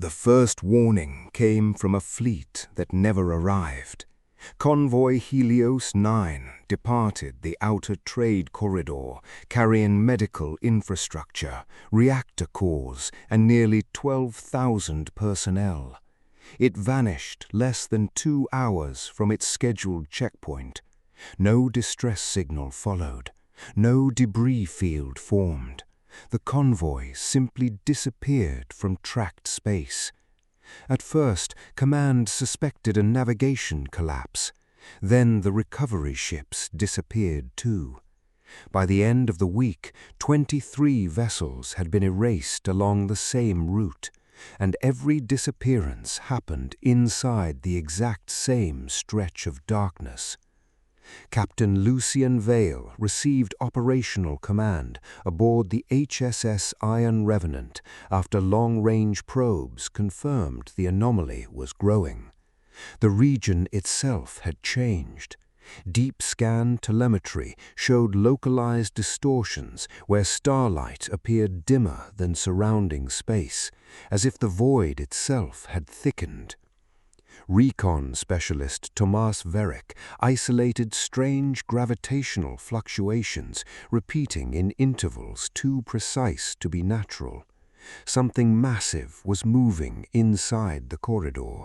The first warning came from a fleet that never arrived. Convoy Helios 9 departed the outer trade corridor, carrying medical infrastructure, reactor cores, and nearly 12,000 personnel. It vanished less than 2 hours from its scheduled checkpoint. No distress signal followed. No debris field formed. The convoy simply disappeared from tracked space. At first, Command suspected a navigation collapse. Then the recovery ships disappeared too. By the end of the week, 23 vessels had been erased along the same route, and every disappearance happened inside the exact same stretch of darkness. Captain Lucien Vale received operational command aboard the HSS Iron Revenant after long-range probes confirmed the anomaly was growing. The region itself had changed. Deep scan telemetry showed localized distortions where starlight appeared dimmer than surrounding space, as if the void itself had thickened. Recon specialist Thomas Veric isolated strange gravitational fluctuations repeating in intervals too precise to be natural. Something massive was moving inside the corridor,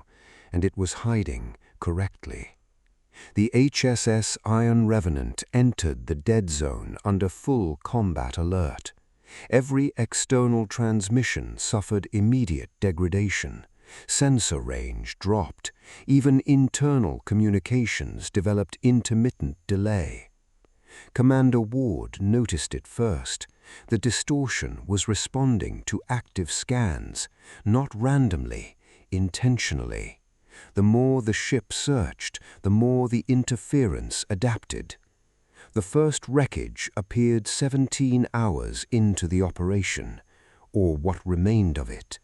and it was hiding correctly. The HSS Iron Revenant entered the dead zone under full combat alert. Every external transmission suffered immediate degradation. Sensor range dropped. Even internal communications developed intermittent delay. Commander Ward noticed it first. The distortion was responding to active scans, not randomly, intentionally. The more the ship searched, the more the interference adapted. The first wreckage appeared 17 hours into the operation, or what remained of it.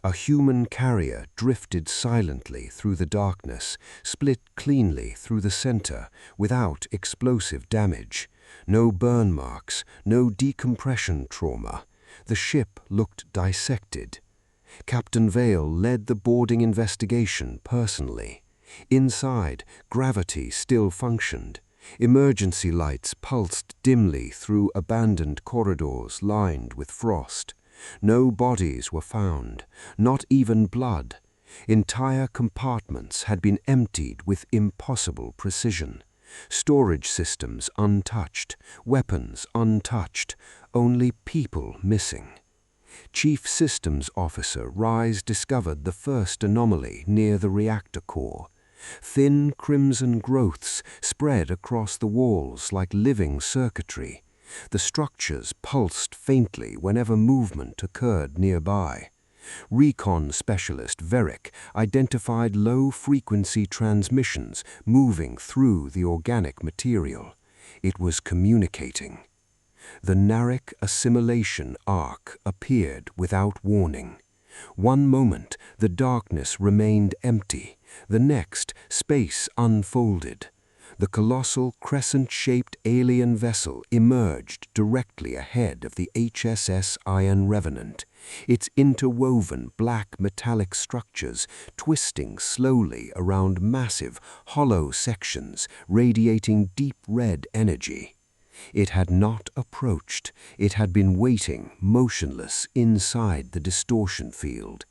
A human carrier drifted silently through the darkness, split cleanly through the center, without explosive damage. No burn marks, no decompression trauma. The ship looked dissected. Captain Vale led the boarding investigation personally. Inside, gravity still functioned. Emergency lights pulsed dimly through abandoned corridors lined with frost. No bodies were found, not even blood. Entire compartments had been emptied with impossible precision. Storage systems untouched, weapons untouched, only people missing. Chief Systems Officer Rise discovered the first anomaly near the reactor core. Thin crimson growths spread across the walls like living circuitry. The structures pulsed faintly whenever movement occurred nearby. Recon specialist Veric identified low-frequency transmissions moving through the organic material. It was communicating. The Nharic assimilation arc appeared without warning. One moment, the darkness remained empty. The next, space unfolded. The colossal crescent-shaped alien vessel emerged directly ahead of the HSS Iron Revenant, its interwoven black metallic structures twisting slowly around massive, hollow sections radiating deep red energy. It had not approached. It had been waiting, motionless, inside the distortion field.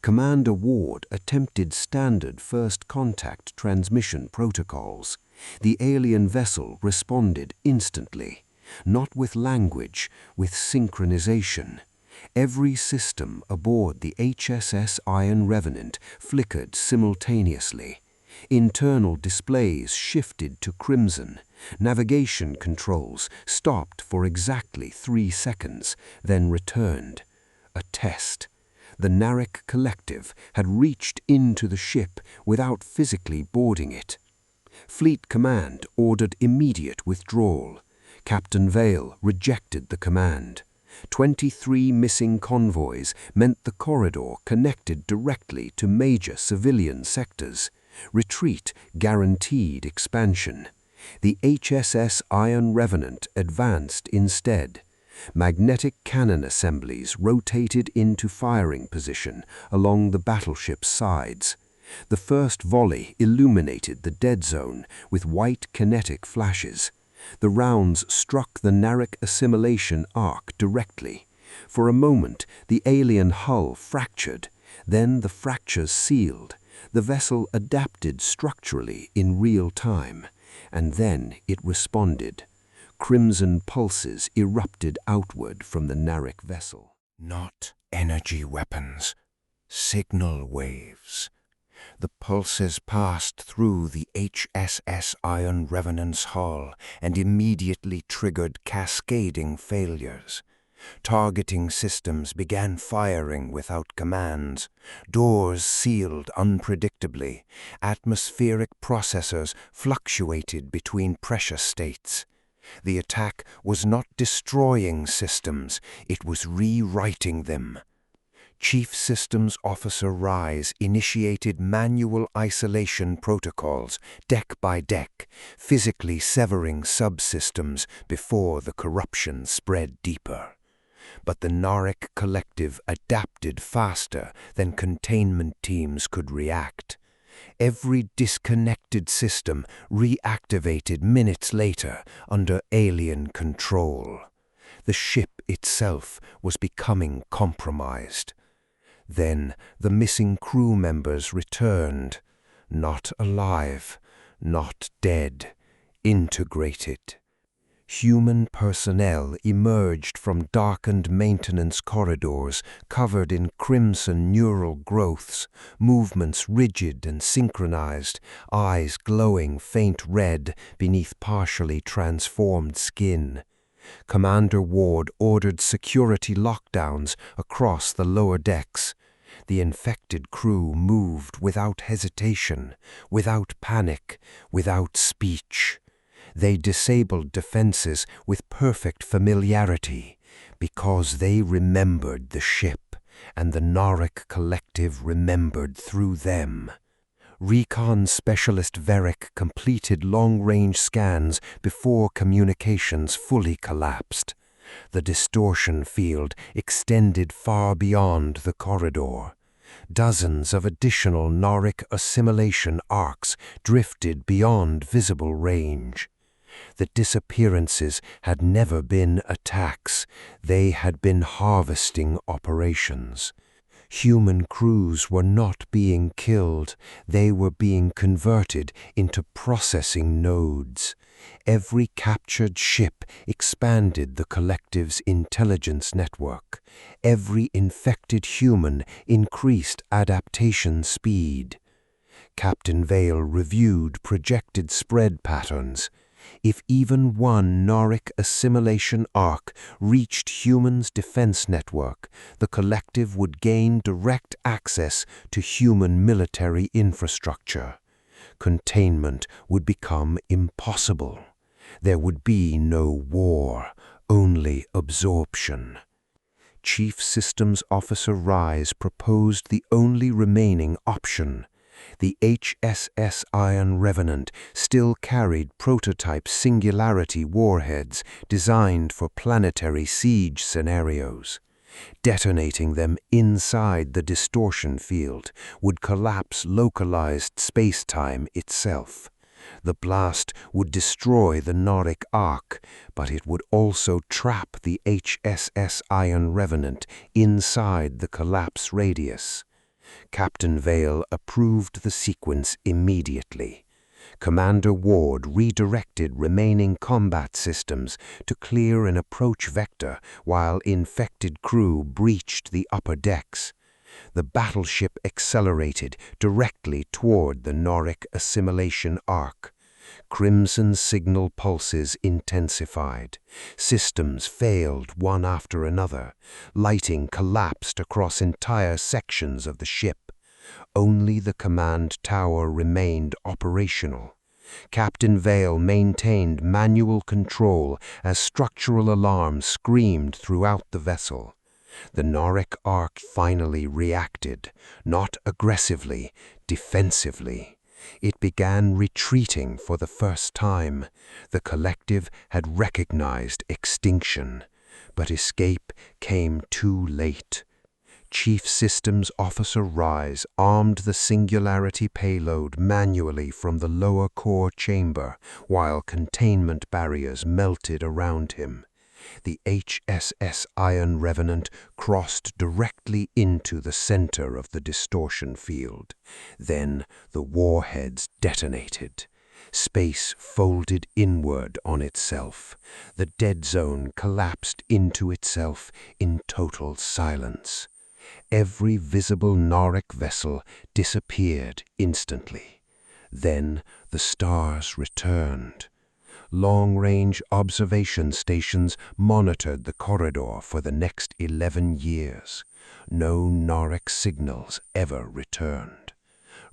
Commander Ward attempted standard first contact transmission protocols. The alien vessel responded instantly, not with language, with synchronization. Every system aboard the HSS Iron Revenant flickered simultaneously. Internal displays shifted to crimson. Navigation controls stopped for exactly 3 seconds, then returned. A test. The Nharic Collective had reached into the ship without physically boarding it. Fleet Command ordered immediate withdrawal. Captain Vale rejected the command. 23 missing convoys meant the corridor connected directly to major civilian sectors. Retreat guaranteed expansion. The HSS Iron Revenant advanced instead. Magnetic cannon assemblies rotated into firing position along the battleship's sides. The first volley illuminated the dead zone with white kinetic flashes. The rounds struck the Nharic assimilation arc directly. For a moment, the alien hull fractured. Then the fractures sealed. The vessel adapted structurally in real time. And then it responded. Crimson pulses erupted outward from the Nharic vessel. Not energy weapons, signal waves. The pulses passed through the HSS Iron Revenant's hull and immediately triggered cascading failures. Targeting systems began firing without commands. Doors sealed unpredictably. Atmospheric processors fluctuated between pressure states. The attack was not destroying systems, it was rewriting them. Chief Systems Officer Rise initiated manual isolation protocols, deck by deck, physically severing subsystems before the corruption spread deeper. But the Nharic Collective adapted faster than containment teams could react. Every disconnected system reactivated minutes later under alien control. The ship itself was becoming compromised. Then the missing crew members returned, not alive, not dead, integrated. Human personnel emerged from darkened maintenance corridors covered in crimson neural growths, movements rigid and synchronized, eyes glowing faint red beneath partially transformed skin. Commander Ward ordered security lockdowns across the lower decks. The infected crew moved without hesitation, without panic, without speech. They disabled defenses with perfect familiarity because they remembered the ship, and the Nharic Collective remembered through them. Recon Specialist Veric completed long-range scans before communications fully collapsed. The distortion field extended far beyond the corridor. Dozens of additional Nharic assimilation arcs drifted beyond visible range. The disappearances had never been attacks, they had been harvesting operations. Human crews were not being killed, they were being converted into processing nodes. Every captured ship expanded the Collective's intelligence network. Every infected human increased adaptation speed. Captain Vale reviewed projected spread patterns. If even one Nharic assimilation arc reached humans' defense network, the Collective would gain direct access to human military infrastructure. Containment would become impossible. There would be no war, only absorption. Chief Systems Officer Rise proposed the only remaining option. The HSS Iron Revenant still carried prototype singularity warheads designed for planetary siege scenarios. Detonating them inside the distortion field would collapse localized space-time itself. The blast would destroy the Nharic arc, but it would also trap the HSS Iron Revenant inside the collapse radius. Captain Vale approved the sequence immediately. Commander Ward redirected remaining combat systems to clear an approach vector while infected crew breached the upper decks. The battleship accelerated directly toward the Nharic assimilation arc. Crimson signal pulses intensified. Systems failed one after another. Lighting collapsed across entire sections of the ship. Only the command tower remained operational. Captain Vale maintained manual control as structural alarms screamed throughout the vessel. The Nharic arc finally reacted, not aggressively, defensively. It began retreating for the first time. The Collective had recognized extinction. But escape came too late. Chief Systems Officer Rise armed the Singularity payload manually from the lower core chamber while containment barriers melted around him. The HSS Iron Revenant crossed directly into the center of the distortion field. Then the warheads detonated. Space folded inward on itself. The dead zone collapsed into itself in total silence. Every visible Nharic vessel disappeared instantly. Then the stars returned. Long-range observation stations monitored the corridor for the next 11 years. No Nharic signals ever returned.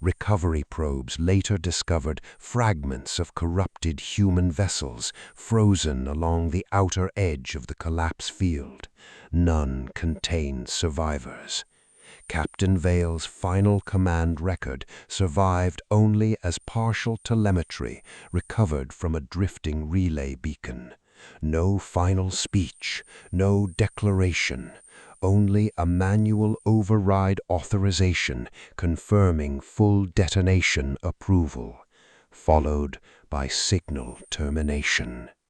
Recovery probes later discovered fragments of corrupted human vessels frozen along the outer edge of the collapse field. None contained survivors. Captain Vale's final command record survived only as partial telemetry recovered from a drifting relay beacon. No final speech, no declaration, only a manual override authorization confirming full detonation approval, followed by signal termination.